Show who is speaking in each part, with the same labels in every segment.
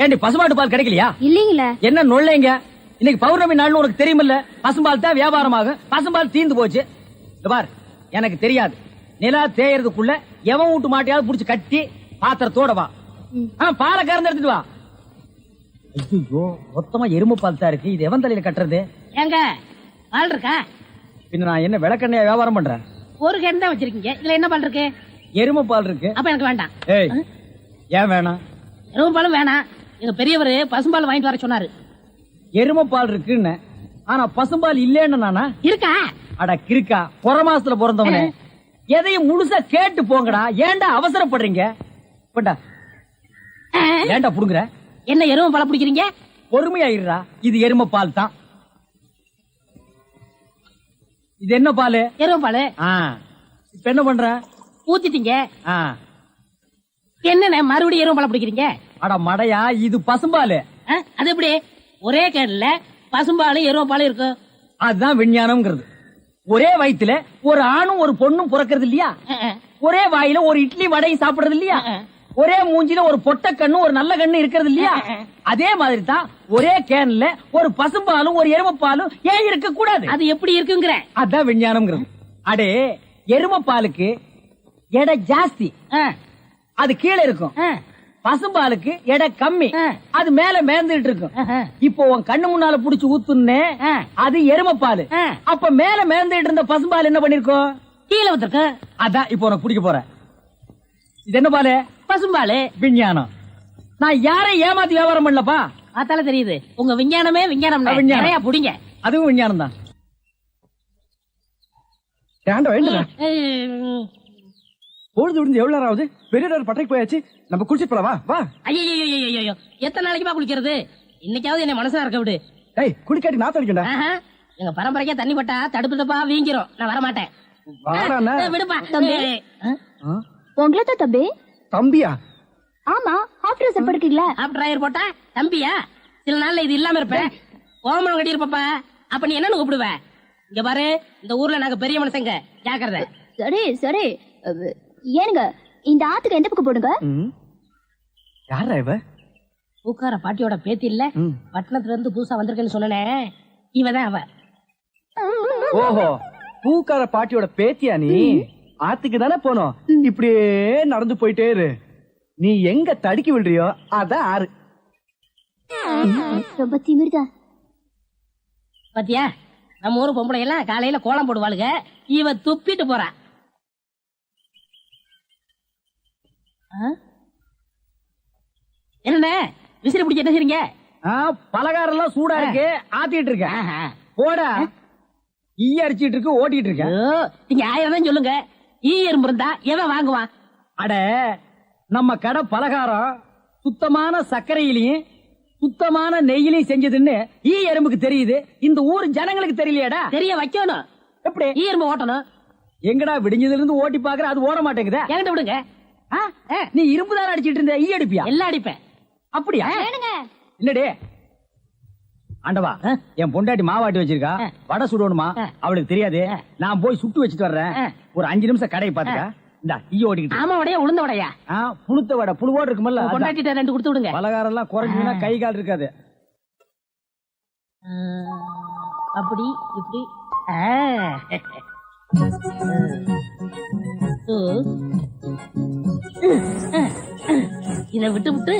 Speaker 1: ஏண்டி பசுமாட்டு பால் கிடைக்கலையா?
Speaker 2: இல்லீங்களே.
Speaker 1: என்ன நொல்லைங்க? இன்னைக்கு பௌர்ணமி நாள்னு உனக்கு தெரியுமில்ல? பசும்பால் தான் வியாபாரமாகும். பசும்பால் தீந்து போச்சு. பார், எனக்கு தெரியாது. நிலா தேயறதுக்குள்ள எவன் வீட்டு மாட்டையாவது புடிச்சு கட்டி பாத்திரத்தோட வா. பாலை கறந்து எடுத்துட்டு வா. ஐயோ, மொத்தமா எருமை பால் தான் இருக்கு. இது எவன் தலையில கட்டுறது?
Speaker 3: ஏங்க பால் இருக்கா?
Speaker 1: பின்ன நான் என்ன விளக்கெண்ணையா வியாபாரம் பண்றேன்?
Speaker 3: ஒரு கேன் தான் வச்சிருக்கீங்க. இதுல என்ன பால் இருக்கு?
Speaker 1: எருமை பால் இருக்கு.
Speaker 3: அப்ப எனக்கு வேண்டாம்.
Speaker 1: ஏய், ஏன் வேணாம்?
Speaker 3: எருமை பாலும் வேணாம். எங்க பெரியவர் பசும்பால் வாங்கிட்டு வர சொன்னாரு.
Speaker 1: எருமை பால் இருக்குன்னு, ஆனா பசும்பால் இல்லன்னு நானா?
Speaker 3: இருக்கா?
Speaker 1: அட கிறுக்கா, புற மாசத்துல பிறந்தவனே, எதையும் முழுசா கேட்டு போங்கடா. ஏன்டா அவசரப்படுறீங்க? போண்டா. ஏன்டா புடுங்குற?
Speaker 3: என்ன எருமை பால் பிடிக்கிறீங்க?
Speaker 1: பொறுமையா இருடா. இது எருமை பால் தான். இது என்ன பால்?
Speaker 3: எருமை பால்.
Speaker 1: இப்ப என்ன பண்ற?
Speaker 3: ஊத்திட்டீங்க. என்னண்ணே மறுபடியும் எருமை பால் பிடிக்கிறீங்க?
Speaker 1: அட மடையா, இது பசும்பால்.
Speaker 3: அது எப்படி ஒரே கேன்ல பசும்பாலும் எருமை பாலும் இருக்கு?
Speaker 1: அதுதான் விஞ்ஞானம்ங்கிறது. ஒரே வயித்துல ஒரு ஆணும் ஒரு பொண்ணும் பிறக்கிறது இல்லையா? ஒரே வாயில ஒரு இட்லி வடையும் சாப்பிடுறது இல்லையா? ஒரே மூஞ்சில ஒரு பொட்ட கண்ணு ஒரு நல்ல கண்ணு இருக்கிறது இல்லையா? அதே மாதிரி தான் ஒரே கேன்ல ஒரு பசும்பாலும் ஒரு எருமை பாலும் ஏன் இருக்க கூடாது?
Speaker 3: அது எப்படி இருக்குங்கிற?
Speaker 1: அதான் விஞ்ஞானம்ங்கிறது. அடே, எருமை பாலுக்கு எடை ஜாஸ்தி, அது கீழே இருக்கும். பசும்பாலுக்கு எடை கம்மி, அது மேல மேந்துட்டு இருக்கும். இப்போ உன் கண்ணு முன்னால புடிச்சு ஊத்துனே, அது எருமை பால். அப்ப மேல மேந்துட்டு இருந்த பசும்பால் என்ன பண்ணிருக்கோம்?
Speaker 3: கீழே ஊத்திருக்கு.
Speaker 1: அதான் இப்போ உனக்கு பிடிக்க போற. இது என்ன பாலு?
Speaker 3: பசும்பாலு.
Speaker 1: விஞ்ஞானம். நான் யாரையும் ஏமாத்தி வியாபாரம் பண்ணலப்பா.
Speaker 3: அதால தெரியுது உங்க விஞ்ஞானமே விஞ்ஞானம். நிறைய புடிங்க.
Speaker 1: அதுவும் விஞ்ஞானம் தான்.
Speaker 4: பொழுது விடுந்து எவ்வளவு நேரம் ஆகுது? பெரிய பட்டைக்கு போயாச்சு. நம்ம குளிச்சு போலவா? வா.
Speaker 3: ஐயோ, எத்தனை நாளைக்குமா குளிக்கிறது? இன்னைக்காவது என்ன மனசா இருக்க விடு.
Speaker 4: ஏய், குளிக்காட்டி நாத்த அடிக்கண்டா.
Speaker 3: எங்க பரம்பரைக்கே தண்ணி பட்டா தடுப்பு தப்பா வீங்கிரும். நான் வர மாட்டேன். விடுப்பா.
Speaker 2: உங்களை தான் தம்பி.
Speaker 4: தம்பியா?
Speaker 2: ஆமா, ஹாஃப் ட்ரெஸ் போட்டுக்கீங்களா?
Speaker 3: ஹாஃப் டிரைவர் போட்டா தம்பியா? சில நாள்ல இது இல்லாம இருப்பேன். ஓமனம் கட்டி இருப்பப்பா. அப்ப நீ என்னன்னு கூப்பிடுவ? இங்க பாரு, இந்த ஊர்ல நாங்க பெரிய மனுஷங்க, ஜாக்கிரதை.
Speaker 2: சரி சரி. ஏனுங்க, இந்த ஆத்துக்கு எந்த பக்கம் போடுங்க?
Speaker 4: யாரா இவ?
Speaker 3: பூக்கார பாட்டியோட பேத்தி இல்ல, பட்டணத்துல இருந்து புதுசா வந்திருக்கேன்னு சொன்னனே, இவதான் அவ.
Speaker 4: ஓஹோ, பூக்கார பாட்டியோட பேத்தியா நீ? ஆத்துக்கு தானே போனோம். இப்படியே நடந்து போயிட்டே இரு. நீ எங்க தடுக்கி விடுறியோ அதான் ஆறு.
Speaker 2: ரொம்ப திமிர்தான்.
Speaker 3: பாத்தியா, நம்ம ஊரு பொம்பளை எல்லாம் காலையில கோலம் போடுவாளுங்க. இவ துப்பிட்டு போறா. என்ன விசிறி பிடிக்க என்ன செய்றீங்க?
Speaker 1: பலகாரம் எல்லாம் சூடா இருக்கு, ஆத்திட்டு இருக்கேன். போடா. ஈ அடிச்சிட்டு இருக்கு, ஓட்டிட்டு இருக்கேன்.
Speaker 3: நீங்க 1000 தான் சொல்லுங்க. ஈ எறும்பு இருந்தா எவன் வாங்குவான்?
Speaker 1: அட, நம்ம கடை பலகாரம் சுத்தமான சர்க்கரையிலையும் சுத்தமான நெய்யிலையும் செஞ்சதுன்னு ஈ எறும்புக்கு தெரியுது. இந்த ஊர் ஜனங்களுக்கு தெரியலையாடா?
Speaker 3: தெரிய வைக்கணும்.
Speaker 1: எப்படி?
Speaker 3: ஈ எறும்பு ஓட்டணும்.
Speaker 1: எங்கடா விடிஞ்சதுல இருந்து ஓட்டி பாக்குற, அது ஓட மாட்டேங்குதே.
Speaker 3: என்கிட்ட விடுங்க.
Speaker 1: நீ இரும்பு தானே அடிச்சிட்டு இருந்த, ஈ அடிப்பியா?
Speaker 3: எல்லாம் அடிப்பேன்.
Speaker 1: அப்படியா? இல்லடே ஆண்டவா, என் பொண்டாட்டி மாவாட்டி வச்சிருக்கா, வடை சுடணுமா? அவளுக்கு தெரியாது. நான் போய் சுட்டு வச்சுட்டு வர்றேன். ஒரு 5 நிமிஷம் கடையை பாத்துக்க. இந்த ஈ ஓடிக்கிட்டு.
Speaker 3: ஆமா, வடையா உளுந்த வடையா?
Speaker 1: புழுத்த வடை, புழுவோடு இருக்குமல்ல.
Speaker 3: பொண்டாட்டிட்ட 2 கொடுத்து விடுங்க. பலகாரம்
Speaker 1: எல்லாம் குறைஞ்சுன்னா கை கால் இருக்காது.
Speaker 3: அப்படி இப்படி. இத விட்டு விட்டு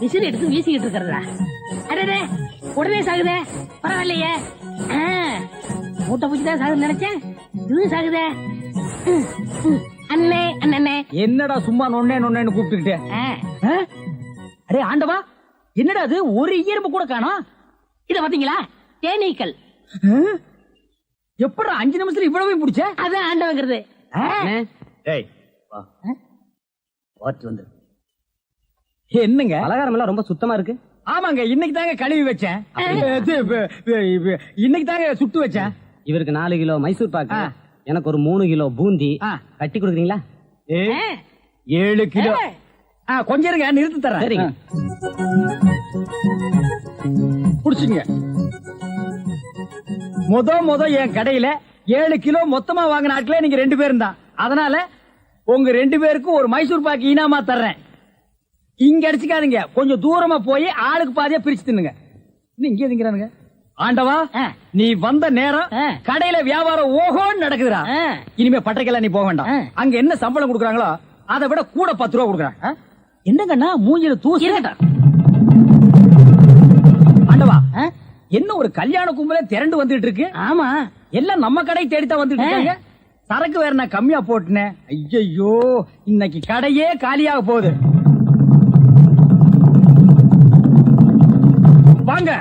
Speaker 3: விசிறி எடுத்து வீசிக்கிட்டு இருக்கிறதா? அடடே, உடனே சாகுதே. பரவாயில்லையே, மூட்டை பூச்சிதான் சாகுது நினைச்சேன். இது சாகுதே. அண்ணே அண்ணே,
Speaker 1: என்னடா சும்மா நொண்ணே நொண்ணேன்னு கூப்பிட்டுக்கிட்டே? அடே ஆண்டவா, என்னடா அது? ஒரு ஈரம்பு கூட காணோம்.
Speaker 3: இத பாத்தீங்களா? தேனீக்கள்.
Speaker 1: எப்படா 5 நிமிஷத்துல இவ்வளவு பிடிச்ச?
Speaker 3: அதான் ஆண்டவங்கிறது.
Speaker 1: என்னங்க
Speaker 4: பலகாரம் எல்லாம் ரொம்ப சுத்தமா இருக்கு.
Speaker 1: ஆமாங்க, இன்னைக்கு தாங்க கழுவி வச்சேன். இன்னைக்கு தாங்க சுட்டு வச்சேன்.
Speaker 5: இவருக்கு 4 கிலோ மைசூர் பாக்கு, எனக்கு ஒரு 3 கிலோ பூந்தி கட்டி கொடுக்குறீங்களா?
Speaker 1: 7 கிலோ. கொஞ்சம் இருங்க, நிறுத்தி தரேன்.
Speaker 5: சரிங்க.
Speaker 1: புடிச்சுங்க. முத என் கடையில 7 கிலோ மொத்தமா வாங்கின ஆட்களே நீங்க 2 பேரும் தான். அதனால உங்க 2 பேருக்கும் ஒரு மைசூர் பாக்கு இனாமா தர்றேன். இங்க அடிச்சுக்காதீங்க, கொஞ்சம் தூரமா போய் ஆளுக்கு பாதியா பிரிச்சு தின்னுங்க. இன்னும் இங்கே திங்கிறானுங்க. ஆண்டவா, நீ வந்த நேரம் கடையில வியாபாரம் ஓஹோன்னு நடக்குதுடா. இனிமே பட்டறைக்கெல்லாம் நீ போக வேண்டாம். அங்க என்ன சம்பளம் கொடுக்குறாங்களோ அதை விட கூட 10 ரூபா கொடுக்குறாங்க. என்னங்கண்ணா மூஞ்சில தூசி. ஆண்டவா, என்ன ஒரு கல்யாண கும்பலே திரண்டு வந்துட்டு இருக்கு.
Speaker 3: ஆமா,
Speaker 1: எல்லாம் நம்ம கடை தேடித்தான் வந்துட்டு இருக்காங்க. சரக்கு வேற நான் கம்மியா போட்டுனேன். ஐயோ, இன்னைக்கு கடையே காலியாக போகுது. வாங்க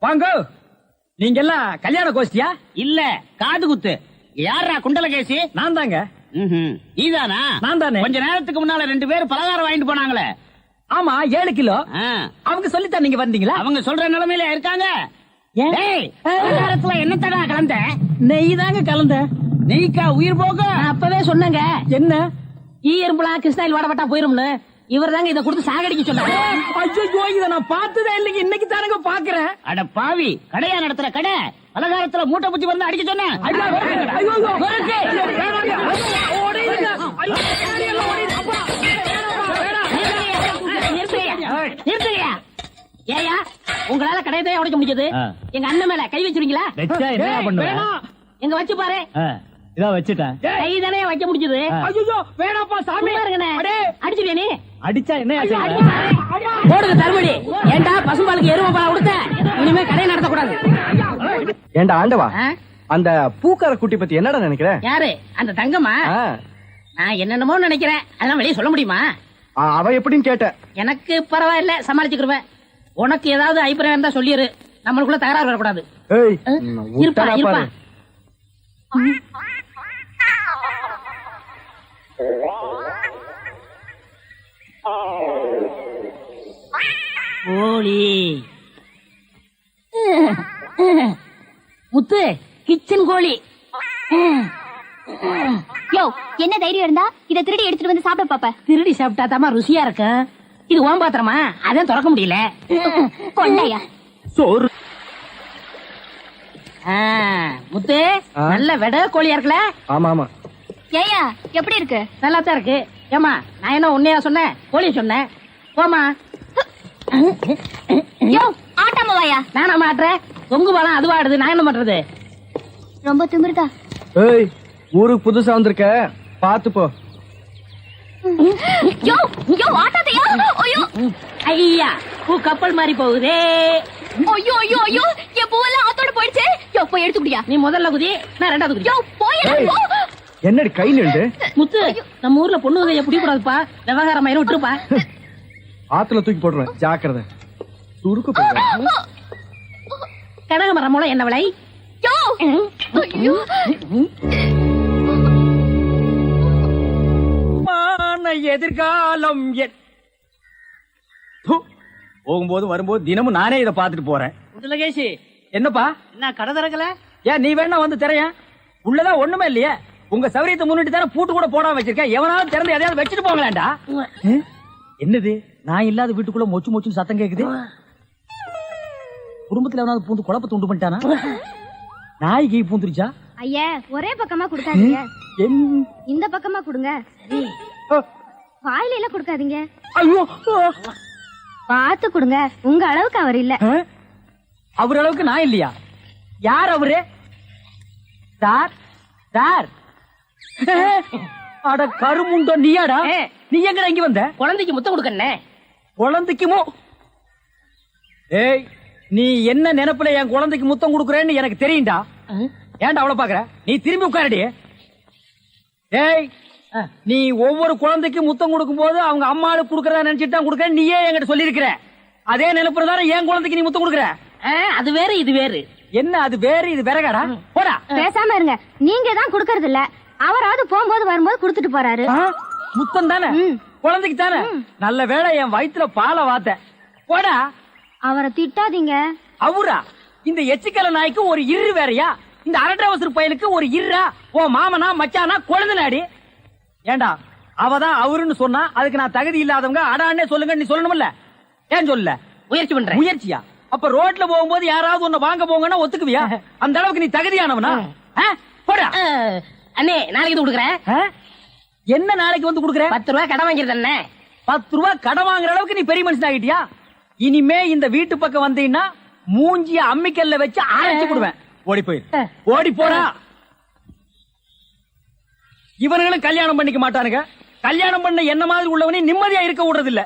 Speaker 1: வாங்க, நீங்க எல்லாம் கல்யாண கோஷ்டியா?
Speaker 6: இல்ல, காது குத்து. யாரா குண்டலகேசி?
Speaker 1: நான் தாங்க.
Speaker 6: நீதானா?
Speaker 1: நான் தானே.
Speaker 6: கொஞ்ச நேரத்துக்கு முன்னால 2 பேரும் பலகாரம் வாங்கிட்டு போனாங்களே.
Speaker 1: ஆமா, 7 கிலோ.
Speaker 6: ஆ.
Speaker 1: அவங்க சொல்லித்தான் நீங்க வந்தீங்களா?
Speaker 6: அவங்க சொல்ற நிலைமையில இருக்காங்க. டேய், பலகாரத்துல என்னத்தடா கலந்த?
Speaker 1: நெய் தாங்க கலந்த.
Speaker 6: நெய்க்கா உயிர் போக?
Speaker 3: நான் அப்பவே சொன்னேங்க.
Speaker 1: என்ன?
Speaker 3: ஈ எறும்புலாம் கிருஷ்ணாயில் வாடப்பட்டா போயிரும்னு. இவர் தாங்க இதை கொடுத்து சாகடிக்க சொன்னாங்க.
Speaker 1: ஐயோ, இத நான் பார்த்ததே இல்லைங்க, இன்னைக்கு தானங்க பாக்குறேன்.
Speaker 6: அட பாவி, கடையா நடத்துற கடை, பலகாரத்துல மூட்டை பூச்சி வந்து அடிக்க சொன்ன.
Speaker 3: நிறுத்துங்கய்யா. ஏயா, உங்களால கடையதே உடைக்க முடிஞ்சது. எங்க அண்ணன் மேல கை வச்சிருக்கீங்களா?
Speaker 5: என்ன பண்ணுவேன்?
Speaker 3: எங்க வச்சு பாரு.
Speaker 5: இதான் வச்சுட்டேன்.
Speaker 3: கை தானே வைக்க முடிஞ்சது.
Speaker 1: ஐயோ, வேணாப்பா சாமி.
Speaker 3: அடிச்சுடியா நீ?
Speaker 5: அடிச்சா என்ன
Speaker 3: போடுங்க தர்மடி. ஏண்டா பசும்பாலுக்கு எருமை பால் கொடுத்த? இனிமே கடை நடத்தக்கூடாது.
Speaker 4: ஏண்டா ஆண்டவா,
Speaker 3: ஆ?
Speaker 4: அந்த பூக்கார குட்டி பத்தி என்னடா நினைக்கிற?
Speaker 3: யாரு அந்த தங்கம்மா?
Speaker 4: ஆ,
Speaker 3: நான் என்னென்னமோ நினைக்கிறேன், அதெல்லாம் வெளியே சொல்ல முடியுமா?
Speaker 4: அவ எப்படின்னு கேட்ட.
Speaker 3: எனக்கு பரவாயில்ல, சமாளிச்சுக்கிருவேன். உனக்கு ஏதாவது அபிப்பிராயம் இருந்தா சொல்லிரு, நம்மளுக்குள்ள தகராறு வரக்கூடாது.
Speaker 4: ஏய்,
Speaker 3: இருப்பா
Speaker 4: விட்டானா
Speaker 3: இருப்பா.
Speaker 4: பாரு.
Speaker 3: கோழி முத்து, கிச்சன் கோழி.
Speaker 2: யோ, என்ன தைரியம் இருந்தா இத திருடி எடுத்துட்டு வந்து சாப்பிட பாப்ப?
Speaker 3: திருடி சாப்பிட்டா தாமா ருசியா இருக்கும். இது ஓம் பாத்திரமா, அதான் திறக்க முடியல.
Speaker 2: கொண்டையா
Speaker 4: சோறு.
Speaker 3: முத்து,
Speaker 4: ஆ?
Speaker 3: நல்ல வெட கோழியா இருக்குல்ல?
Speaker 4: ஆமா ஆமா.
Speaker 2: ஏயா, எப்படி இருக்கு?
Speaker 3: நல்லா தான் இருக்கு. ஏமா, நான் என்ன உன்னையா சொன்னேன், கோழிய சொன்னேன். போமா.
Speaker 2: யோ, ஆட்டாம வாயா.
Speaker 3: நானா மாட்டுறேன்? தொங்கு பாலம் அதுவா ஆடுது, நான் என்ன பண்றது?
Speaker 2: ரொம்ப திமிருதா.
Speaker 4: ஏய், ஊருக்கு புதுசா வந்திருக்க, பாத்து போ.
Speaker 2: யோ யோ, ஆட்டாதையா. ஐயோ
Speaker 3: ஐயா, பூ கப்பல் மாதிரி போகுதே.
Speaker 2: ஐயோ ஐயோ ஐயோ, என் பூவெல்லாம் ஆத்தோட போயிடுச்சு. யோ, போய் எடுத்து குடியா.
Speaker 3: நீ முதல்ல குதி, நான் ரெண்டாவது குதி.
Speaker 2: யோ, போய்
Speaker 4: ஏய்,
Speaker 2: போ.
Speaker 4: என்னடி கை நின்று?
Speaker 3: முத்து, நம்ம ஊர்ல பொண்ணு வகைய பிடிக்கூடாதுப்பா. விவகாரம் மயிரும் விட்டுருப்பா.
Speaker 4: ஆத்துல தூக்கி போடுறேன், ஜாக்கிரதை. சுருக்கு போடுறேன்.
Speaker 3: கடக மரம் மூலம் என்ன விலை?
Speaker 2: யோ, ஐயோ.
Speaker 1: எதிர்காலம் போகும்போது வரும்போது தினமும் நானே இதை பாத்துட்டு போறேன்.
Speaker 3: குண்டலகேசி,
Speaker 1: என்னப்பா,
Speaker 3: என்ன கடை திறக்கல?
Speaker 1: ஏன் நீ வேணா வந்து திரையன்? உள்ளதான் ஒண்ணுமே இல்லையே. உங்க சௌரியத்தை முன்னிட்டு தானே பூட்டு கூட போடாம வச்சிருக்கேன். எவனாவது திறந்து எதையாவது வச்சுட்டு போங்களேன்டா. என்னது, நான் இல்லாத வீட்டுக்குள்ள மொச்சு மொச்சுன்னு சத்தம் கேக்குது. குடும்பத்துல எவனாவது பூந்து குழப்பத்தை உண்டு பண்ணிட்டானா? நாய்க்கு பூந்துருச்சா?
Speaker 2: ஐயா, ஒரே பக்கமா குடுக்காதீங்க,
Speaker 1: என்-
Speaker 2: இந்த பக்கமா குடுங்க. வாயில எல்லாம் குடுக்காதீங்க,
Speaker 1: ஐயோ,
Speaker 2: பாத்து குடுங்க. உங்க அளவுக்கு அவர் இல்ல.
Speaker 1: அவர் அளவுக்கு நான் இல்லையா? யார் அவரு? Sir sir. அட கருமுண்டோ, நீயாடா? நீ எங்கடா இங்க வந்த?
Speaker 3: குழந்தைக்கு முத்தம் கொடுக்கறனே.
Speaker 1: குழந்தைக்குமோ? ஏய், நீ என்ன நினைப்புல என் குழந்தைக்கு முத்தம் கொடுக்கறேன்னு எனக்கு தெரியும்டா. ஏன்டா அவ்வளவு பாக்குற? நீ திரும்பி உட்காரடி. ஏய், நீ ஒவ்வொரு குழந்தைக்கு முத்தம் கொடுக்கும் போது அவங்க அம்மாளுக்கு கொடுக்கறதா நினைச்சிட்டு தான் கொடுக்கற. நீயே என்கிட்ட சொல்லி இருக்கிற. அதே நினைப்புறதான என் குழந்தைக்கு நீ முத்தம் கொடுக்கற.
Speaker 3: அது வேற இது வேறு.
Speaker 1: என்ன அது வேறு இது விறகாடா? போடா.
Speaker 2: பேசாம இருங்க. நீங்க தான் குடுக்கறது இல்ல, அவராவது போகும்போது வரும்போது குடுத்துட்டு போறாரு.
Speaker 1: முத்தம் தானே குழந்தைக்கு தானே. நல்ல வேளை என் வயித்துல பாலை வாத்த. போடா.
Speaker 2: அவரை திட்டாதீங்க.
Speaker 1: அவரா? இந்த எச்சிக்கல நாய்க்கு ஒரு இரு வேறையா? இந்த அரட்டவசர் பயலுக்கு ஒரு இருரா? ஓ மாமனா மச்சானா குழந்தைனாடி. ஏண்டா, அவதான் அவருன்னு சொன்னா அதுக்கு நான் தகுதி இல்லாதவங்க அடான்னே சொல்லுங்க நீ சொல்லணும்ல. ஏன் சொல்ல?
Speaker 3: முயற்சி பண்றேன்.
Speaker 1: முயற்சியா? அப்ப ரோட்ல போகும்போது யாராவது உன்னை வாங்க போங்கன்னா ஒத்துக்குவியா? அந்த அளவுக்கு நீ தகுதியானவனா? போடா.
Speaker 3: அண்ணே, நாளைக்கு இது கொடுக்குறேன்.
Speaker 1: என்ன நாளைக்கு வந்து கொடுக்குற?
Speaker 3: 10 ரூபாய் கடன் வாங்கிருந்தேன்.
Speaker 1: 10 ரூபாய் கடன் வாங்குற அளவுக்கு நீ பெரிய மனுஷன் ஆகிட்டியா? இனிமே இந்த வீட்டு பக்கம் வந்தீங்கன்னா மூஞ்சிய அம்மிக்கல்ல வச்சு அரைச்சு விடுவேன். ஓடி போயிரு, ஓடி போடா. இவனுங்களும் கல்யாணம் பண்ணிக்க மாட்டானுங்க. கல்யாணம் பண்ண என்ன மாதிரி உள்ளவனே நிம்மதியா இருக்க விடுறது இல்ல.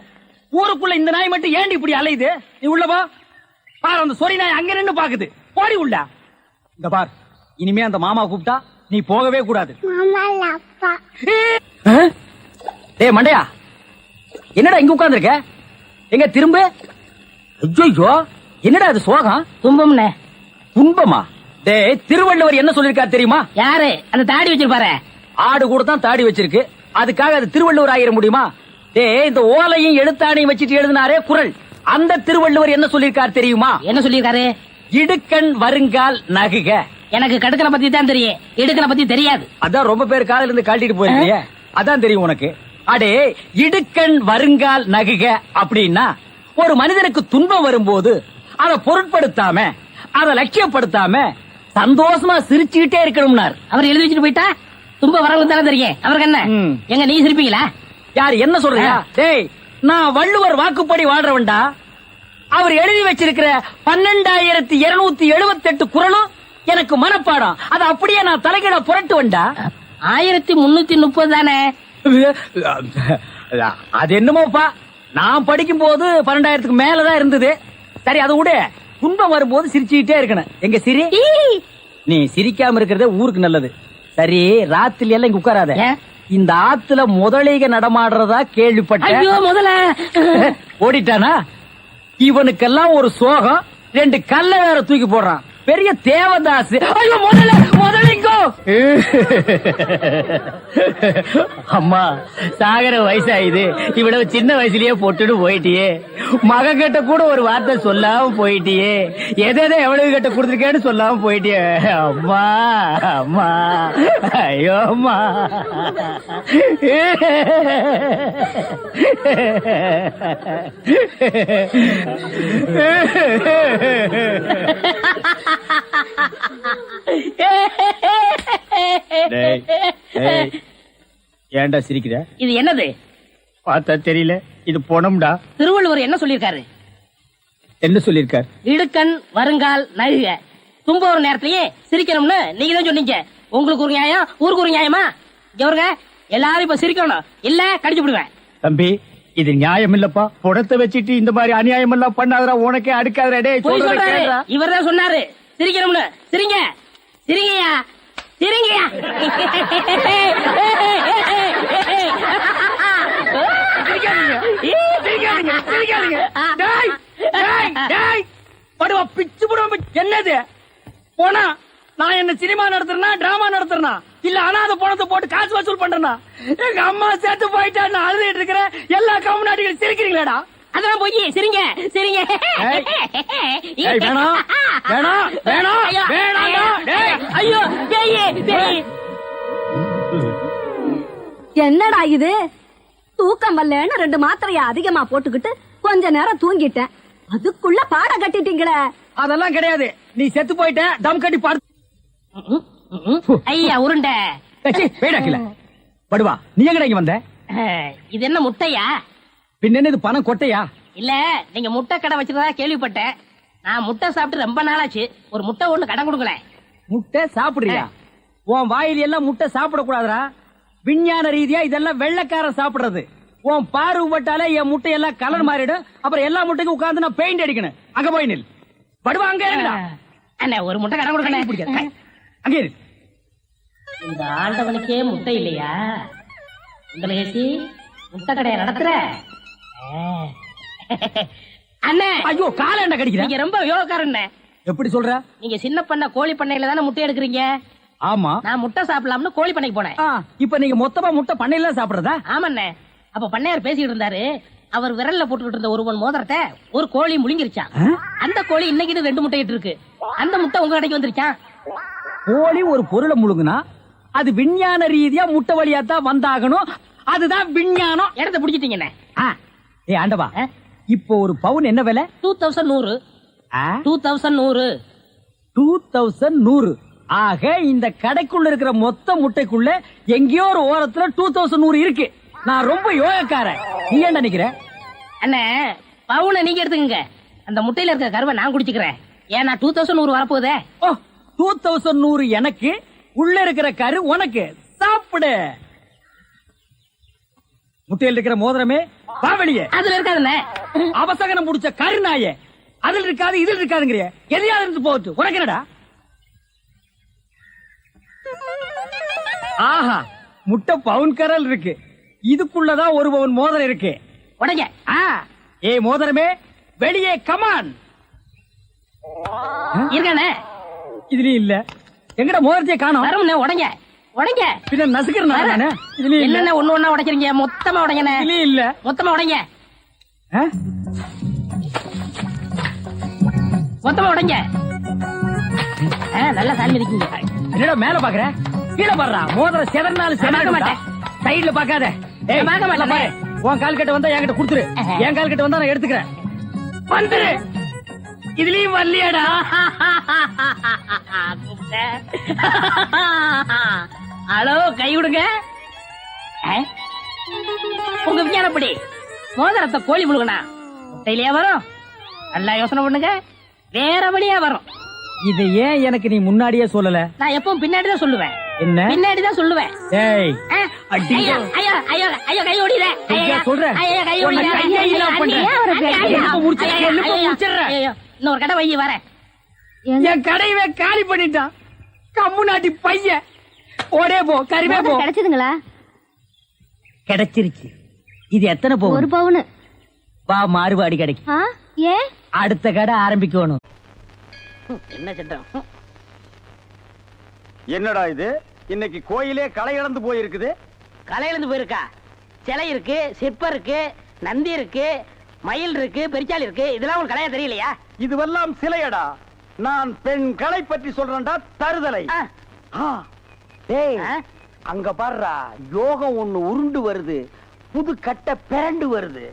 Speaker 1: ஊருக்குள்ள இந்த நாய் மட்டும் ஏண்டி இப்படி அலையுது? நீ உள்ள வா. பாரு, அந்த சொறி நாய் அங்க நின்னு பாக்குது. போடி உள்ள. இந்த பார், இனிமே அந்த மாமா கூப்பிட்டா நீ போகவே கூடாது. டேய் மண்டையா, என்னடா இங்க உட்கார்ந்திருக்க? எங்க திரும்ப? ஐயோ, என்னடா அது சோகம்?
Speaker 3: துன்பம்னே.
Speaker 1: துன்பமா? டேய், திருவள்ளுவர் என்ன சொல்லிருக்காரு தெரியுமா?
Speaker 3: யாரு அந்த தாடி வச்சிருப்பாரு?
Speaker 1: ஆடு கூட தான் தாடி வச்சிருக்கு, அதுக்காக அது திருவள்ளுவர் ஆயிர முடியுமா? டேய், இந்த ஓலையும் எழுத்தாணையும் வச்சிட்டு எழுதினாரே குறள், அந்த திருவள்ளுவர் என்ன சொல்லிருக்காரு தெரியுமா?
Speaker 3: என்ன சொல்லிருக்காரு?
Speaker 1: இடுக்கண் வருங்கால் நகுக.
Speaker 3: எனக்கு கடுக்கனை பத்தி தான் தெரியும், இடுக்கனை பத்தி தெரியாது.
Speaker 1: அதான் ரொம்ப பேர் காலையில இருந்து காட்டிட்டு போயிருக்கீங்க, அதான் தெரியும் உனக்கு. அடே, இடுக்கண் வருங்கால் நகுக அப்படின்னா ஒரு மனிதனுக்கு துன்பம் வரும்போது அதை பொருட்படுத்தாம, அதை லட்சியப்படுத்தாம சந்தோஷமா சிரிச்சுக்கிட்டே இருக்கணும்னார்.
Speaker 3: அவர் எழுதி வச்சுட்டு போயிட்டா துன்பம் வரவங்களுக்கு தானே தெரியும். அவருக்கு என்ன? எங்க நீ சிரிப்பீங்களா?
Speaker 1: யார் என்ன சொல்றியா? டேய், நான் வள்ளுவர் வாக்குப்படி வாழ்றவன்டா. அவர் எழுதி வச்சிருக்கிற 12,278 குறளும் எனக்கு மனப்பாடம். அது அப்படியே நான் தலைகீழ புரட்டுவன்டா.
Speaker 3: 1330 தானே?
Speaker 1: அது என்னமோப்பா, நான் படிக்கும் போது 12,000க்கு மேலதான் இருந்தது. சரி, அது விட துன்பம் வரும்போது சிரிச்சுக்கிட்டே இருக்கணும். எங்க சிரி? நீ சிரிக்காம இருக்கிறதே ஊருக்கு நல்லது. சரி, ராத்திரி எல்லாம் இங்க உட்காராத. இந்த ஆத்துல முதலைக நடமாடுறதா கேள்விப்பட்டேன்.
Speaker 3: ஐயோ, முதல்ல
Speaker 1: ஓடிட்டானா? இவனுக்கெல்லாம் ஒரு சோகம், 2 கல்ல வேற தூக்கி போடுறான். பெரிய தேவதாஸ். ஐயோ, முதலிங்கோ. அம்மா, சாகர வயசாயுது, இவ்வளவு சின்ன வயசுலயே போட்டுட்டு போயிட்டியே. மகன் கிட்ட கூட ஒரு வார்த்தை சொல்லாம போயிட்டியே. எதை எவ்வளவு கிட்ட கொடுத்துருக்கேன்னு சொல்லாம போயிட்டியே. அம்மா, அம்மா, ஐயோ அம்மா. ஏன்டா சிரிக்கிற?
Speaker 3: இது என்னது?
Speaker 1: பார்த்தா தெரியல, இது பொணம்டா.
Speaker 3: திருவள்ளுவர் என்ன சொல்லிருக்காரு?
Speaker 1: என்ன சொல்லிருக்காரு?
Speaker 3: இடுக்கண் வருங்கால் நகுக. துன்ப ஒரு நேரத்திலேயே சிரிக்கணும்னு நீங்க தான் சொன்னீங்க. உங்களுக்கு ஒரு நியாயம், ஊருக்கு ஒரு நியாயமா? இவருங்க எல்லாரும் இப்ப சிரிக்கணும், இல்ல கடிச்சு விடுவேன்.
Speaker 1: தம்பி, இது நியாயம் இல்லப்பா. புடத்தை வச்சிட்டு இந்த மாதிரி அநியாயம் எல்லாம் பண்ணாதடா, உனக்கே அடுக்காதடா.
Speaker 3: இவர் தான் சொன்னாரு சிரிக்கணும்னு. சிரிங்க, சிரிங்கயா, சிரிங்கயா.
Speaker 1: பிச்சு போடுவோம். என்னது போனா? நான் என்ன சினிமா நடத்துறேனா, டிராமா நடத்துறேனா, இல்ல அனாதை பணத்தை போட்டு காசு வசூல் பண்றேனா? எங்க அம்மா சேர்த்து போயிட்டா நான் அழுதுட்டு இருக்கிறேன். எல்லா கம்நாட்டிகளும் சிரிக்கிறீங்களாடா?
Speaker 3: அதெல்லாம் போய் சிரிங்க, சிரிங்க.
Speaker 1: வேணாம், வேணாம், வேணாம், வேணாம்.
Speaker 3: ஐயோ, பேய்.
Speaker 2: என்னடா இது? தூக்கம் வரலன்னு 2 மாத்திரைய அதிகமா போட்டுக்கிட்டு கொஞ்ச நேரம் தூங்கிட்டேன். அதுக்குள்ள பாட கட்டிட்டீங்களே.
Speaker 1: அதெல்லாம் கிடையாது, நீ செத்து போயிட்ட. தம் கட்டி பாரு.
Speaker 3: ஐயா உருண்டை.
Speaker 1: வேடாக்கல படுவா. நீ எங்கடா இங்க வந்த?
Speaker 3: இது என்ன முட்டையா?
Speaker 1: பின்ன என்ன இது பணம் கொட்டையா?
Speaker 3: இல்ல, நீங்க முட்டை கடை வச்சிருந்தா கேள்விப்பட்டேன். நான் முட்டை சாப்பிட்டு ரொம்ப நாளாச்சு. ஒரு முட்டை ஒண்ணு கடன் கொடுக்கல.
Speaker 1: முட்டை சாப்பிடுறியா? உன் வாயில எல்லாம் முட்டை சாப்பிட கூடாதுடா. விஞ்ஞான ரீதியா இதெல்லாம் வெள்ளைக்காரன் சாப்பிடுறது. உன் பார்வைப்பட்டாலே என் முட்டையெல்லாம் கலர் மாறிடும். அப்புறம் எல்லா முட்டைக்கும் உட்கார்ந்து நான் பெயிண்ட் அடிக்கணும். அங்க போய் நில். படுவா, அங்க
Speaker 3: அண்ணா ஒரு முட்டை கடன் கொடுக்கல.
Speaker 1: அங்கே இரு.
Speaker 3: இந்த ஆண்டவனுக்கே முட்டை இல்லையா? உங்களுக்கு முட்டை கடையை நடத்துற அண்ணே.
Speaker 1: ஐயோ, கால என்ன கடிக்கிற?
Speaker 3: நீங்க ரொம்ப யோகக்காரன்.
Speaker 1: எப்படி சொல்ற?
Speaker 3: நீங்க சின்ன பண்ண கோழி பண்ணையில தானே முட்டை எடுக்கிறீங்க?
Speaker 1: ஆமா.
Speaker 3: நான் முட்டை சாப்பிடலாம்னு கோழி பண்ணைக்கு போனேன்.
Speaker 1: இப்ப நீங்க மொத்தமா முட்டை பண்ணையில சாப்பிடுறதா?
Speaker 3: ஆமாண்ணே. அப்ப பண்ணையார் பேசிட்டு இருந்தாரு. அவர் விரல்ல போட்டுக்கிட்டு இருந்த ஒருவன் மோதிரத்தை ஒரு கோழி முழுங்கிருச்சான். அந்த கோழி இன்னைக்கு 2 முட்டை இட்டு இருக்கு. அந்த முட்டை உங்க கடைக்கு வந்துருச்சான்.
Speaker 1: கோழி ஒரு பொருளை முழுங்குனா அது விஞ்ஞான ரீதியா முட்டை வழியா தான் வந்தாகணும். அதுதான் விஞ்ஞானம்.
Speaker 3: இடத்த பிடிச்சிட்டீங்கண்ணே.
Speaker 1: ஏ ஆண்டவா, இப்போ ஒரு பவுன் என்ன விலை?
Speaker 3: 2100. 2100.
Speaker 1: 2100. ஆக இந்த கடைக்குள்ள இருக்கிற மொத்த முட்டைக்குள்ள எங்கேயோ ஒரு ஓரத்துல 2100 இருக்கு. நான் ரொம்ப யோகக்காரன். நீ ஏன் நினைக்கிற?
Speaker 3: அண்ணே பவுனை நீங்க எடுத்துக்கங்க, அந்த முட்டையில இருக்க கருவை நான் குடிச்சுக்கிறேன். ஏன்னா 2100 வரப்போகுதே.
Speaker 1: ஓ 2100 எனக்கு, உள்ள இருக்கிற கரு உனக்கு. சாப்பிடு. முட்டையில் இருக்கிற மோதிரமே வா வெளியே.
Speaker 3: அதுல இருக்காதுண்ணே.
Speaker 1: அவசகனம் முடிச்ச கரு நாயே, அதுல இருக்காது இதில் இருக்காதுங்கிறிய. எதையாவது இருந்து போட்டு உனக்கு என்னடா? ஆஹா, முட்டை பவுன் கரல் இருக்கு. இதுக்குள்ளதான் 1 பவுன் மோதிரம் இருக்கு.
Speaker 3: உடைங்க.
Speaker 1: ஏய் மோதிரமே வெளியே கமான்.
Speaker 3: இருக்கானே
Speaker 1: இதுலயும் இல்ல. எங்கட மோதிரத்தை காணோம்.
Speaker 3: வரும்ண்ணே. உடைங்க உடைங்க.
Speaker 1: பின்ன நசுக்கிறேன் நானு. இதுலயும் இல்ல.
Speaker 3: என்னென்ன ஒண்ணு ஒண்ணா உடைக்கிறீங்க? மொத்தமா உடைங்கண்ணே.
Speaker 1: இதுலயும் இல்ல.
Speaker 3: மொத்தமா உடைங்க.
Speaker 1: ஆ?
Speaker 3: மொத்தமா உடைங்க. நல்லா சாமி இருக்கீங்க.
Speaker 1: என்னடா மேல பாக்குற? கீழே பாடுறா. மோதிரம் செதறினாலும்
Speaker 3: பார்க்க
Speaker 1: செதற
Speaker 3: மாட்டேன்.
Speaker 1: சைடுல பாக்காத. ஏய்,
Speaker 3: பார்க்க மாட்டேன்.
Speaker 1: பாரு. உன் கால் கட்ட வந்தா என்கிட்ட கொடுத்துரு. என் கால் கட்ட வந்தா நான் எடுத்துக்கிறேன். வந்துரு. இதுலயும் வரலையாடா?
Speaker 3: ஹலோ, கை விடுங்க. உங்க விஞ்ஞானப்படி மோதிரத்தை கோழி முழுகனா முட்டையிலேயே வரும். நல்லா யோசனை பண்ணுங்க, வேற வழியா வரும்.
Speaker 1: இதை ஏன் எனக்கு நீ முன்னாடியே சொல்லல?
Speaker 3: நான் எப்பவும் பின்னாடிதான் சொல்லுவேன்.
Speaker 1: என்ன?
Speaker 3: பின்னாடிதான் சொல்லுவேன்.
Speaker 1: ஏய்,
Speaker 3: ஐயோ ஐயோ ஐயோ ஐயோ, கை ஓடிற.
Speaker 1: ஐயா சொல்றேன்.
Speaker 3: ஐயோ கை
Speaker 1: உன்னை
Speaker 3: ஓடிற.
Speaker 1: கையை இல்லாம பண்றேன். எலும்பை முடிச்சிடுறேன்.
Speaker 3: இன்னொரு கடை வைய வரேன்.
Speaker 1: என் கடையவே காலி பண்ணிட்டான். கம்மு நாட்டி பையன். ஓடே போ, கறிவே போ.
Speaker 2: கிடைச்சதுங்களா?
Speaker 1: கிடைச்சிருச்சு. இது எத்தனை
Speaker 2: 1
Speaker 1: போகும்?
Speaker 2: பவுன்.
Speaker 1: வா, மாறுபாடி கிடைக்கும்.
Speaker 2: ஏன்?
Speaker 1: அடுத்த கடை ஆரம்பிக்கணும்.
Speaker 3: என்ன சட்டம்?
Speaker 7: என்னடா இது? இன்னைக்கு கோயிலே களை இழந்து போயிருக்குது.
Speaker 3: கலையிலிருந்து போயிருக்கா? சிலை இருக்கு, சிற்பம் இருக்கு, நந்தி இருக்கு, மயில் இருக்கு, பெரிச்சாலி இருக்கு. இதெல்லாம் உங்களுக்கு கலையா தெரியலையா?
Speaker 7: இதுவெல்லாம் சிலையடா. நான் பெண் கலை பற்றி சொல்றேன்டா. தருதலை. டேய், அங்க பாருடா, யோகம் ஒண்ணு உருண்டு வருது. புது கட்ட பிறண்டு வருது.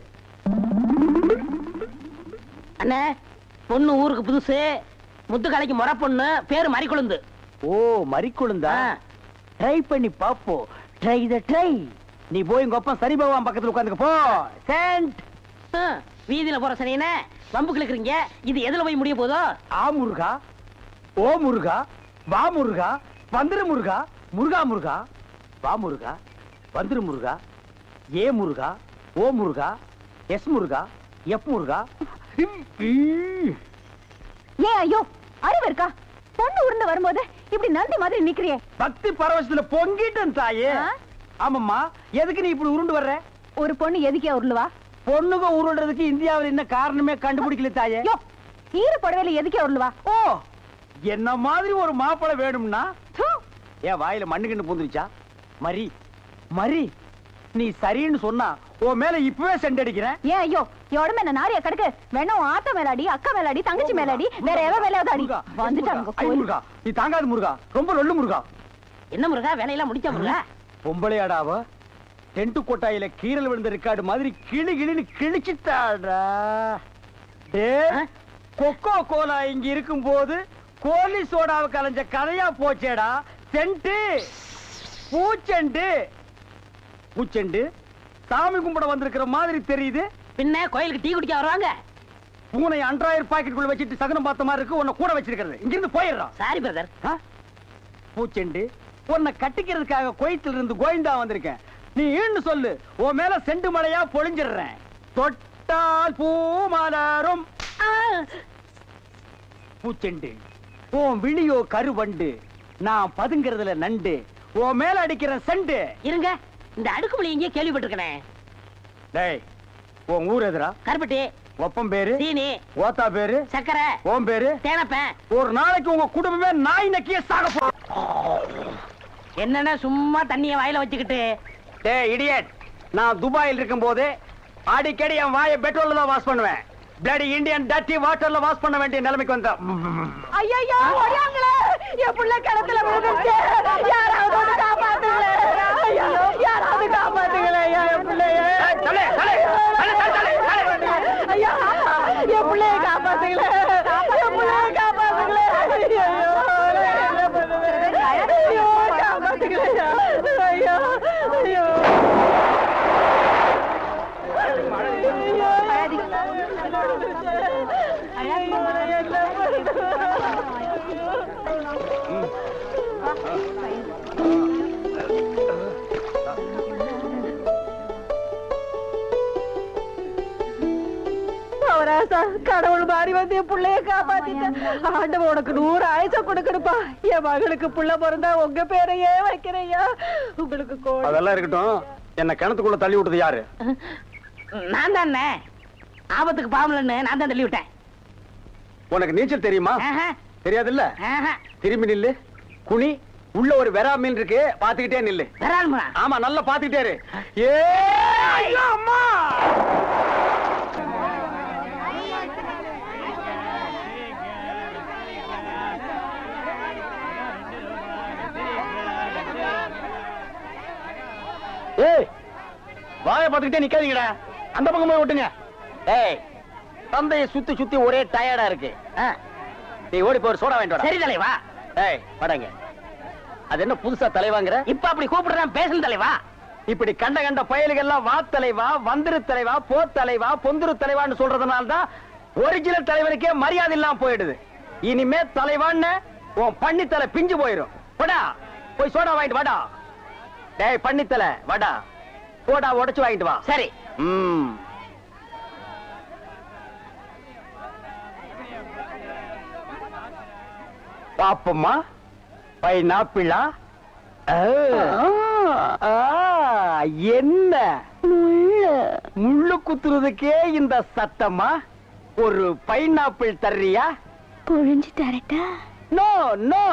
Speaker 3: அண்ணே, பொண்ணு ஊருக்கு புதுசு, முத்துக்கலைக்கு முறை பொண்ணு, பேரு மறிக்குழுந்து.
Speaker 7: ஓ, மறிக்குழுந்தா? ட்ரை பண்ணி பாப்போம். ட்ரை த ட்ரை. நீ போய் உங்க அப்பா சரி பகவான் பக்கத்துல உட்காந்துக்க போ. சென்ட்.
Speaker 3: வீதியில போற சனியனே வம்பு கிழக்குறீங்க. இது எதுல போய் முடிய போதோ?
Speaker 7: ஆ முருகா, ஓ முருகா, வா முருகா, வந்துரு முருகா, முருகா முருகா, வா முருகா, வந்துரு முருகா, ஏ முருகா, ஓ முருகா, எஸ் முருகா, எஃப் முருகா.
Speaker 2: ஏன் ஐயோ, அறிவு இருக்கா? பொண்ணு உருண்டு வரும்போது இப்படி நந்தி மாதிரி நிக்கிறியே.
Speaker 7: பக்தி பரவசத்துல பொங்கிட்டேன் தாயே. ஆமாம்மா, எதுக்கு நீ இப்படி உருண்டு வர்ற?
Speaker 2: ஒரு பொண்ணு எதுக்கே உருளுவா?
Speaker 7: பொண்ணுங்க உருள்றதுக்கு இந்தியாவில் என்ன காரணமே கண்டுபிடிக்கல தாயே.
Speaker 2: ஈர புடவையில எதுக்கே உருளுவா?
Speaker 7: ஓ, என்ன மாதிரி ஒரு மாப்பிளை வேணும்னா ஏன் வாயில மண்ணுகிண்டு பூந்துருச்சா? மரி மரி, நீ சரின்னு சொன்னா உன் மேல இப்பவே செண்டடிக்கிறேன்.
Speaker 2: ஏன் ஐயோ, எவ்வளவு என்ன நாரிய கடுக்கு வேணும்? ஆத்த மேலாடி, அக்கா மேலாடி, தங்கச்சி மேலாடி, வேற எவ மேலாவது அடி. வந்துட்டாங்க.
Speaker 7: முருகா, நீ தாங்காது முருகா, ரொம்ப லொல்லு முருகா.
Speaker 3: என்ன முருகா, வேலையெல்லாம் முடிச்சா முருகா?
Speaker 7: பொம்பளையாடாவ டென்ட் கொட்டாயில கீரல் விழுந்த ரெக்கார்டு மாதிரி கிளி கிளின்னு கிழிச்சுட்டாடா. கொக்கோ கோலா இங்க இருக்கும் போது கோலி சோடாவை கலைஞ்ச கதையா போச்சேடா. சென்ட் பூச்செண்டு பூச்செண்டு சாமி கும்பிட வந்திருக்கிற மாதிரி தெரியுது.
Speaker 3: பின்ன கோயிலுக்கு டீ குடிக்க வருவாங்க.
Speaker 7: பூனை அன்றாயிரம் பாக்கெட்டுக்குள்ள வச்சுட்டு சகனம் பார்த்த மாதிரி இருக்கு. உன்னை கூட வச்சிருக்கிறது. இங்கிருந்து போயிடுறான்.
Speaker 3: Sorry brother.
Speaker 7: பூச்செண்டு, உன்னை கட்டிக்கிறதுக்காக கோயத்துல இருந்து கோயந்தா வந்திருக்கேன். நீ ஈன்னு சொல்லு, உன் மேல செண்டு மலையா பொழிஞ்சிடுறேன். தொட்டால் பூ மலரும். பூச்செண்டு, உன் விழியோ கருவண்டு, நான் பதுங்கிறதுல நண்டு. உன் மேல அடிக்கிற செண்டு.
Speaker 3: இருங்க, இந்த அடுக்குமொழி எங்கேயே கேள்விப்பட்டிருக்கேன்.
Speaker 7: டேய், உன் ஊர் எதுரா?
Speaker 3: கருப்பட்டி.
Speaker 7: ஒப்பம் பேரு?
Speaker 3: சீனி.
Speaker 7: ஓத்தா பேரு?
Speaker 3: சக்கரை.
Speaker 7: ஓம் பேரு?
Speaker 3: தேனப்பேன்.
Speaker 7: ஒரு நாளைக்கு உங்க குடும்பமே நாய் நக்கிய சாக போ.
Speaker 3: என்னன்னா சும்மா தண்ணிய வாயில வச்சுக்கிட்டு.
Speaker 7: டேய் இடியட், நான் துபாயில் இருக்கும் போது அடிக்கடி என் வாயை பெட்ரோல்ல தான் வாஷ் பண்ணுவேன். பிளடி இந்தியன் டர்ட்டி வாட்டர்ல வாஷ் பண்ண வேண்டிய நிலைமைக்கு வந்தா.
Speaker 2: ஐயோ, ஓடியாங்களே, என் புள்ள கிணத்துல விழுந்துச்சு. யாராவது வந்து காப்பாத்துங்களே. ஐயோ, யாராவது காப்பாத்துங்களே. என் பிள்ளைய
Speaker 7: தலே தலே தலே தலே தலே.
Speaker 2: ஐயா, என் பிள்ளைய காப்பாத்துங்களே. என் பிள்ளைய காப்பாத்துங்களே. ஐயோ, என்ன பண்ணுவேன்? ஐயோ, காப்பாத்துங்களே. ஐயோ ஐயோ.
Speaker 8: கடவுள் மாறி வந்து என் பிள்ளைய காப்பாத்திட்டேன். ஆண்டவன் உனக்கு 100 ஆயுசம் கொடுக்கணுப்பா. என் மகளுக்கு புள்ள பிறந்தா உங்க பேரையே வைக்கிறையா. உங்களுக்கு
Speaker 7: அதெல்லாம் இருக்கட்டும். என்ன கிணத்துக்குள்ள தள்ளி விட்டது யாரு?
Speaker 3: நான் தானே ஆபத்துக்கு பாவலன்னு நான் தான் தள்ளி விட்டேன்.
Speaker 7: உனக்கு நீச்சல் தெரியுமா? தெரியாதுல்ல? திரும்பி நில்லு. குனி. உள்ள ஒரு வெறா மீன் இருக்கு, பாத்துக்கிட்டே நில்லு. ஆமா, நல்லா பாத்துக்கிட்டே இரு. ஏ அம்மா! ஏய், வாயை பாத்துக்கிட்டே நிக்காதீங்கடா. அந்த பக்கம் போய் விட்டுங்க. ஏய், தந்தையை சுத்தி சுத்தி ஒரே டயர்டா இருக்கு. நீ ஓடி போய் சோடா வாங்கிட்டு வா.
Speaker 3: சரி தலைவா.
Speaker 7: ஏய், வாடாங்க. அது என்ன புதுசா தலைவாங்கற?
Speaker 3: இப்ப அப்படி கூப்பிடுறான் பேசணும் தலைவா.
Speaker 7: இப்படி கண்ட கண்ட பயலுகெல்லாம் வா தலைவா, வந்திரு தலைவா, போ தலைவா, பொந்துரு தலைவான்னு சொல்றதுனால தான் ஒரிஜினல் தலைவனுக்கே மரியாதை இல்லாம போயிடுது. இனிமே தலைவான்னு உன் பண்ணித்தலை பிஞ்சு போயிரும். போடா, போய் சோடா வாங்கிட்டு வாடா. டேய் பண்ணித்தலை, வாடா. சோடா உடைச்சு வாங்கிட்டு வா.
Speaker 3: சரி.
Speaker 7: பாப்பம்மா, பைனாப்பிளா? என்ன முள்ளு குத்துறதுக்கே இந்த சத்தமா? ஒரு பைனாப்பிள் தர்றியா?
Speaker 2: புழிஞ்சு தரட்டா?
Speaker 7: நோ நோ,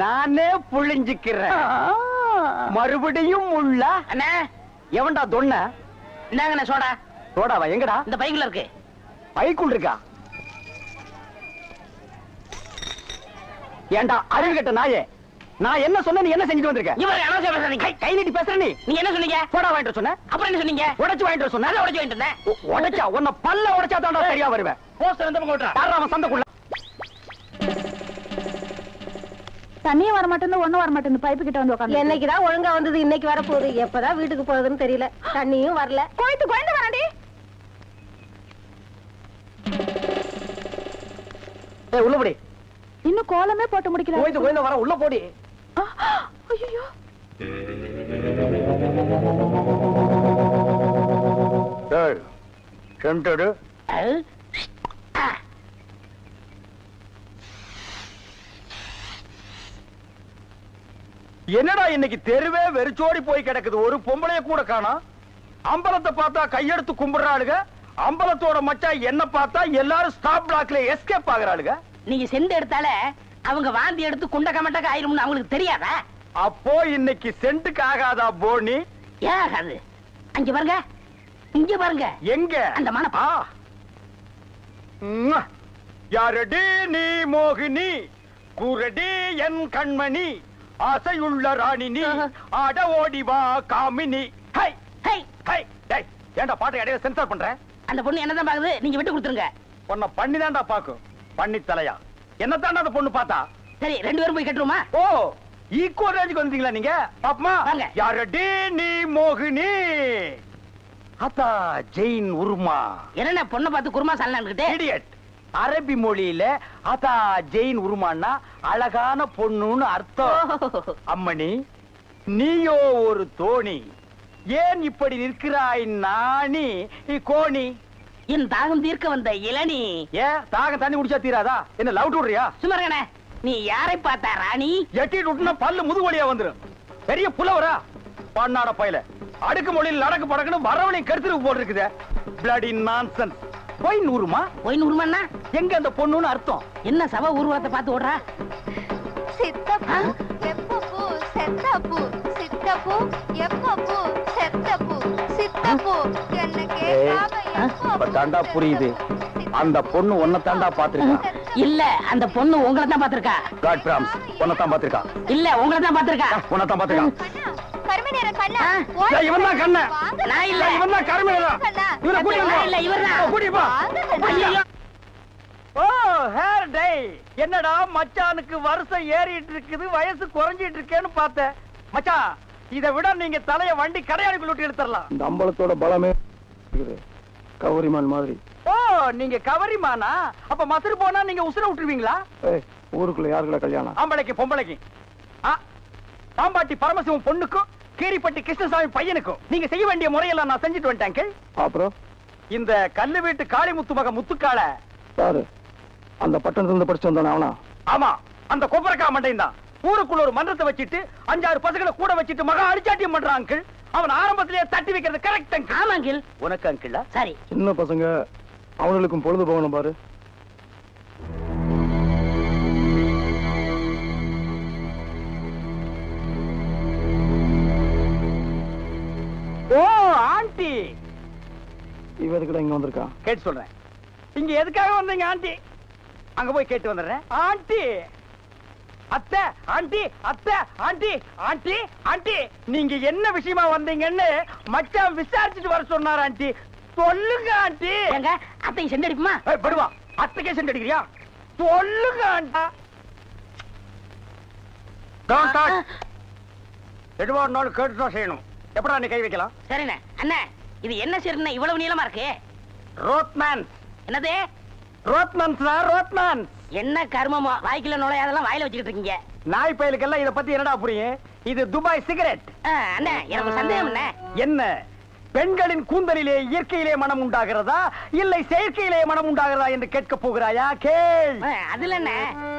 Speaker 7: நானே புழிஞ்சுக்கிறேன். மறுபடியும் முள்ள?
Speaker 3: அண்ணா,
Speaker 7: எவன்டா தொன்ன?
Speaker 3: இந்தாங்கண்ணா சோடா.
Speaker 7: சோடாவா? எங்கடா?
Speaker 3: இந்த பைக்குள்ள இருக்கு.
Speaker 7: பைக்குள் இருக்கா? ஏண்டா அறிவு கட்ட நாயே, நான் என்ன சொன்ன நீ என்ன செஞ்சுட்டு வந்திருக்க?
Speaker 3: இவர் அனாவசியம் பேசுறீங்க.
Speaker 7: கை நீட்டி பேசுற நீ.
Speaker 3: நீங்க என்ன சொன்னீங்க?
Speaker 7: சோடா வாங்கிட்டு சொன்ன.
Speaker 3: அப்புறம் என்ன சொன்னீங்க?
Speaker 7: உடைச்சு வாங்கிட்டு சொன்ன.
Speaker 3: நல்லா உடைச்சு வாங்கிட்டு இருந்தேன்.
Speaker 7: உடைச்சா உன்னை பல்ல உடைச்சா தான்டா சரியா வருவேன்.
Speaker 3: போஸ்டர் எந்த பக்கம் ஓட்டுறா?
Speaker 7: யாரா அவன் சந்தைக்குள்ள?
Speaker 2: தண்ணியும் வர மாட்டேன்னு ஒண்ணும் வர மாட்டேன்னு பைப்பு கிட்ட வந்து உட்காந்து.
Speaker 8: என்னைக்குதான் ஒழுங்கா வந்தது, இன்னைக்கு வர போகுது. எப்பதான் வீட்டுக்கு போகுதுன்னு தெரியல. தண்ணியும் வரல.
Speaker 2: கோயந்து வராண்டி.
Speaker 7: ஏய், உள்ள போடி.
Speaker 2: இன்னும் கோலமே போட்டு முடிக்கல.
Speaker 7: கோயிந்து வர, உள்ள போடி.
Speaker 2: ஐயோ,
Speaker 7: டேய், சென்டடு. என்னடா இன்னைக்கு தெருவே வெறிச்சோடி போய் கிடக்குது. ஒரு பொம்பளைய கூட காணோம். அம்பலத்தை பார்த்தா கையெடுத்து கும்பிடுறாளுங்க. அம்பலத்தோட மச்சா என்ன பார்த்தா எல்லாரும் ஸ்டாப் பிளாக்ல எஸ்கேப் ஆகுறாளுங்க.
Speaker 3: நீங்க செண்டு எடுத்தால அவங்க வாந்தி எடுத்து குண்ட கமட்டக்க ஆயிரும்னு அவங்களுக்கு தெரியாதா?
Speaker 7: அப்போ இன்னைக்கு சென்ட்டுக்கு ஆகாதா போனி?
Speaker 3: ஏன் அது? அங்க பாருங்க, இங்க பாருங்க.
Speaker 7: எங்க?
Speaker 3: அந்த மனப்பா.
Speaker 7: யாரடி நீ மோகினி, கூரடி என் கண்மணி, ஆசையுள்ள ராணினி, ஆட ஓடி வா காமினி. High
Speaker 3: high
Speaker 7: high. டேய், ஏன்டா பாட்டை இடையில சென்சார் பண்ற?
Speaker 3: அந்த பொண்ணு என்னதான் பாக்குது, நீங்க விட்டு கொடுத்துருங்க.
Speaker 7: உன்னை பண்ணிதான்டா பாக்கும். பண்ணி தலையா என்னத்தாண்டா அந்த பொண்ணு பார்த்தா?
Speaker 3: சரி, 2 பேரும் போய் கட்டுருமா?
Speaker 7: ஓ, ஈக்குவல் ரேஞ்சுக்கு வந்தீங்களா நீங்க? பாப்பமா,
Speaker 3: வாங்க.
Speaker 7: யாரடி நீ மோகினி, அத்தா ஜெயின் உருமா.
Speaker 3: என்ன பொண்ணை பார்த்து குருமா சாலனான்கிட்டே?
Speaker 7: இடியட். அரபி மொழியில அதா ஜெயின் உருமான்னா அழகான பொண்ணுன்னு அர்த்தம். அம்மணி, நீயோ ஒரு தோணி, ஏன் இப்படி நிற்கிறாய் நாணி கோணி?
Speaker 3: என் தாகம் தீர்க்க வந்த இளநீ.
Speaker 7: ஏன் தாகம் தண்ணி குடிச்சா தீராதா? என்ன லவ் விடுறியா?
Speaker 3: சுமரகனே, நீ யாரை பார்த்தா ராணி?
Speaker 7: எட்டிட்டு விட்டுனா பல்லு முது வழியா வந்துரும். பெரிய புலவரா பண்ணாட பையல. அடுக்கு மொழியில் நடக்கு படக்குன்னு வரவழையும் கருத்துருக்கு போட்டு இருக்குது. Bloody nonsense. போய் நூறுமா?
Speaker 3: போய் நூறுமாண்ணா
Speaker 7: எங்க அந்த பொண்ணுன்னு அர்த்தம்?
Speaker 3: என்ன சவ ஊர்வலத்தை பார்த்து ஓடுறா?
Speaker 9: சித்தப்பு எப்பப்பு செத்தப்பு சித்தப்பு எப்பப்பு செத்தப்பு சித்தப்பு என்ன கேட்காம
Speaker 7: தாண்டா புரியுது. அந்த பொண்ணு உன்னை தாண்டா பாத்துருக்கா.
Speaker 3: இல்ல, அந்த பொண்ணு உங்களை தான் பாத்திருக்கா.
Speaker 7: காட் பிராம்ஸ், உன்னை தான் பாத்துருக்கா.
Speaker 3: இல்ல, உங்களை தான் பாத்திருக்கா.
Speaker 7: உன்னை தான் பாத்துருக்கா.
Speaker 9: கருமநேர கண்ணா
Speaker 7: இவன் தான் கண்ண.
Speaker 3: நான் இல்ல,
Speaker 7: இவன் தான் கருமநேரா. இவனை கூட்டி வா.
Speaker 3: இல்ல, இவர்தான்.
Speaker 7: கூட்டி வா. ஓ, ஹேர் டை. என்னடா மச்சானுக்கு வருஷம் ஏறிட்டு இருக்குது, வயசு குறைஞ்சிட்டு இருக்கேன்னு பார்த்தேன். மச்சான், இதை விட நீங்க தலைய வண்டி கடையாளுக்குள்ள விட்டு எடுத்துடலாம்.
Speaker 10: இந்த அம்பலத்தோட பலமே கௌரிமான் மாதிரி.
Speaker 7: ஓ நீங்க கவரிமானா? அப்ப மதுரை போனா நீங்க உசுர விட்டுருவீங்களா?
Speaker 4: ஊருக்குள்ள யாருக்குள்ள கல்யாணம்?
Speaker 7: ஆம்பளைக்கு பொம்பளைக்கு. பாம்பாட்டி பரமசிவம் பொண்ணுக்கும் கீரிப்பட்டி கிருஷ்ணசாமி பையனுக்கும் நீங்க செய்ய வேண்டிய முறையெல்லாம் நான் செஞ்சுட்டு வந்துட்டேன்.
Speaker 4: அப்புறம்
Speaker 7: இந்த கல்லு வீட்டு காளிமுத்து மக முத்துக்கால
Speaker 4: யாரு? அந்த பட்டணத்துல இருந்து படிச்சு வந்தானே அவனா?
Speaker 7: ஆமா, அந்த கொப்பரக்கா மண்டையும் தான். ஊருக்குள்ள ஒரு மன்றத்தை வச்சிட்டு 5-6 பசங்களை கூட வச்சிட்டு மகா அடிச்சாட்டியம் பண்றான் அங்கிள். அவன் ஆரம்பத்திலேயே தட்டி வைக்கிறது கரெக்ட் அங்கிள்.
Speaker 3: ஆமா அங்கிள்.
Speaker 7: உனக்கு அங்கிள்
Speaker 3: சரி.
Speaker 4: சின்ன பசங்க அவங்களுக்கும் பொழுது போகணும் பாரு.
Speaker 7: ஓ ஆண்டி,
Speaker 4: இவ எதுக்குடா இங்க வந்திருக்கான்?
Speaker 7: கேட்டு சொல்றேன். இங்க எதுக்காக வந்தீங்க ஆண்டி? அங்க போய் கேட்டு வந்துடுறேன். ஆண்டி, அத்தை, ஆண்டி, அத்தை, ஆண்டி, ஆண்டி, ஆண்டி, நீங்க என்ன விஷயமா வந்தீங்கன்னு மச்சான் விசாரிச்சுட்டு வர சொன்னார் ஆண்டி. சொல்லுங்க ஆண்டி.
Speaker 3: எங்க அத்தைக்கு செண்டு அடிப்புமா?
Speaker 7: படுவா, அத்தைக்கே சென்று அடிக்கிறியா? சொல்லுங்க ஆண்டா. எதுவா இருந்தாலும் கேட்டுதான் செய்யணும். எப்படா நீ கை வைக்கலாம்?
Speaker 3: சரிண்ணே. அண்ணே, இது என்ன சரிண்ணே இவ்வளவு நீளமா இருக்கு?
Speaker 7: ரோட்மேன்.
Speaker 3: என்னது?
Speaker 7: Rodman sir, Rodman.
Speaker 3: என்ன கர்மமோ, வாய்க்குள்ள நுழையாதெல்லாம் வாயில வச்சுக்கிட்டு இருக்கீங்க.
Speaker 7: நாய் பயலுக்கெல்லாம் இத பத்தி என்னடா புரியும்? இது துபாய் சிகரெட்.
Speaker 3: அண்ணே, எனக்கு ஒரு சந்தேகம்.
Speaker 7: என்ன, பெண்களின் கூந்தலிலே இயற்கையிலே மனம் உண்டாகிறதா இல்லை செயற்கையிலே மனம் உண்டாகிறதா என்று கேட்க போகிறாயா? கேள்.
Speaker 3: அதுல என்ன,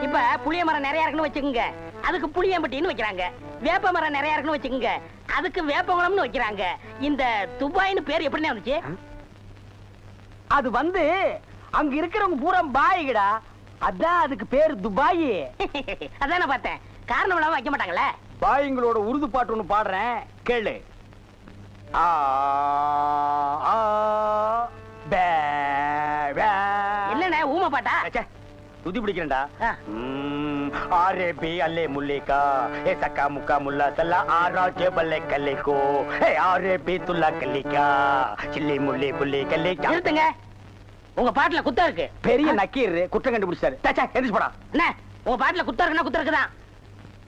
Speaker 3: இப்ப புளிய மரம் நிறைய இருக்குன்னு வச்சுக்கோங்க, அதுக்கு புளியம்பட்டின்னு வைக்கிறாங்க. வேப்ப மரம் நிறைய இருக்குன்னு வச்சுக்கோங்க, அதுக்கு வேப்பங்குளம்னு வைக்கிறாங்க. இந்த துபாய்னு பேர் எப்படி வந்துச்சு?
Speaker 7: அது வந்து அங்க இருக்கிறவங்க பூரா பாய்கடா, அதான் அதுக்கு பேரு துபாய்.
Speaker 3: அதான் நான் பார்த்தேன். காரணம் இல்லாம வைக்க மாட்டாங்களே.
Speaker 7: பாய்ங்களோட உருது பாட்டு ஒண்ணு பாடுறேன், கேளு. ஆ ஆ பே பே.
Speaker 3: என்னண்ணே ஊமை பாட்டா?
Speaker 7: துதி பிடிக்கிறேன்டா. ஆரே பி அல்லே முல்லிகா ஏ சக்கா முக்கா முல்லா சல்லா ஆரா ஜேபல்லே கல்லிகோ ஏ ஆரே பி துல்லா கல்லிகா சில்லி முல்லி புல்லி கல்லிகா.
Speaker 3: நிறுத்துங்க, உங்க பாட்டுல குத்தம் இருக்கு.
Speaker 7: பெரிய நக்கீர் குற்றம் கண்டுபிடிச்சாரு. தச்சா எந்திரிச்சு போடா.
Speaker 3: என்ன உங்க பாட்டுல குத்தம் இருக்குன்னா குத்தம் இருக்குதான்.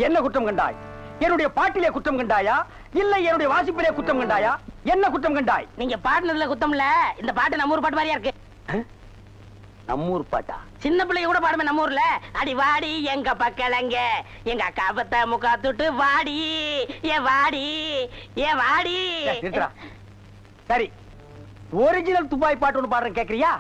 Speaker 7: என்ன குற்றம் கண்டாய்? என்னுடைய பாட்டிலே குற்றம் கண்டாயா இல்ல என்னுடைய வாசிப்பிலே குற்றம் கண்டாயா? என்ன குற்றம் கண்டாய்?
Speaker 3: நீங்க பாட்டுனதுல குத்தம் இல்ல. இந்த பாட்டு நம்ம ஊர் பாட்டு மாதிரியா இருக்கு.
Speaker 7: நம்மூர் பாட்டா?
Speaker 3: சின்ன பிள்ளைங்க கூட பாடுமே நம்ம ஊர்ல. அடி வாடி எங்க பக்கலங்க, எங்க அக்கா பத்த முக்கா துட்டு வாடி ஏ வாடி ஏ வாடி.
Speaker 7: சரி, ஒரிஜினல் துபாய் பாட்டு ஒண்ணு பாடுறேன், கேக்குறியா?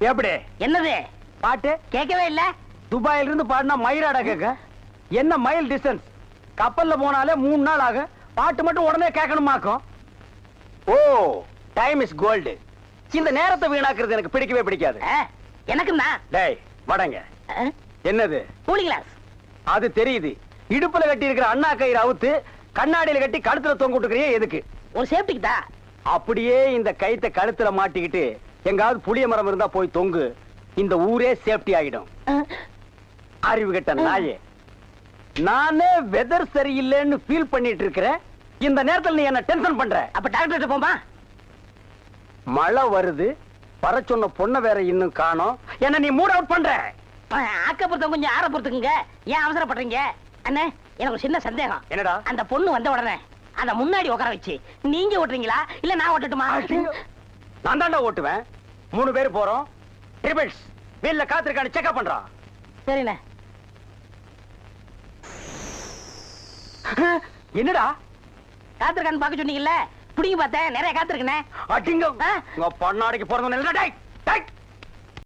Speaker 7: எப்படி?
Speaker 3: என்னது
Speaker 7: பாட்டு
Speaker 3: கேட்கவே இல்ல.
Speaker 7: துபாயில இருந்து பாடினா மயிராடா கேட்க. என்ன மைல் டிஸ்டன்ஸ்? கப்பல்ல போனாலே 3 நாள் ஆகும். பாட்டு மட்டும் உடனே கேட்கணுமாக்கும். ஓ, டைம் இஸ் கோல்டு. இந்த நேரத்தை வீணாக்குறது எனக்கு பிடிக்கவே பிடிக்காது.
Speaker 3: எனக்குன்னா
Speaker 7: டேய் வடங்க. என்னது?
Speaker 3: Cooling glass.
Speaker 7: அது தெரியுது. இடுப்புல கட்டி இருக்கிற அண்ணா கயிறு அவுத்து கண்ணாடியில கட்டி கழுத்துல தொங்க விட்டுக்கிறியே எதுக்கு?
Speaker 3: ஒரு சேஃப்டிக்கு தான்.
Speaker 7: அப்படியே இந்த கயித்தை கழுத்துல மாட்டிக்கிட்டு எங்காவது புளிய மரம் இருந்தா போய் தொங்கு. இந்த ஊரே சேஃப்டி ஆகிடும். அறிவு கெட்ட நாயே, நானே வெதர் சரியில்லைன்னு ஃபீல் பண்ணிட்டு இருக்கிறேன். இந்த நேரத்தில் நீ என்ன டென்ஷன் பண்ற.
Speaker 3: அப்ப டாக்டர் போமா?
Speaker 7: மழை வருது, வர சொன்ன பொண்ண வேற இன்னும் காணோம். என்ன நீ மூட் அவுட் பண்ற.
Speaker 3: ஆக்க பொறுத்த கொஞ்சம் ஆற பொறுத்துக்குங்க. ஏன் அவசரப்படுறீங்க? அண்ணே, எனக்கு ஒரு சின்ன சந்தேகம்.
Speaker 7: என்னடா?
Speaker 3: அந்த பொண்ணு வந்த உடனே அந்த முன்னாடி உட்கார வச்சு நீங்க ஓட்டுறீங்களா இல்ல நான் ஓட்டட்டுமா?
Speaker 7: நான் தாண்டா ஓட்டுவேன். 3 பேர் போறோம். ட்ரிபிள்ஸ் வீல்ல காத்திருக்கான்னு செக்அப் பண்றான்.
Speaker 3: சரிண்ணே.
Speaker 7: என்னடா
Speaker 3: காத்திருக்கான்னு பாக்க சொன்னீங்கல்ல, புடிங்க பார்த்தேன், நிறைய காத்திருக்கேன்.
Speaker 7: அடிங்க. உங்க பொண்ணாடிக்கு பிறந்தவன் இல்லடா. டேய் டேய்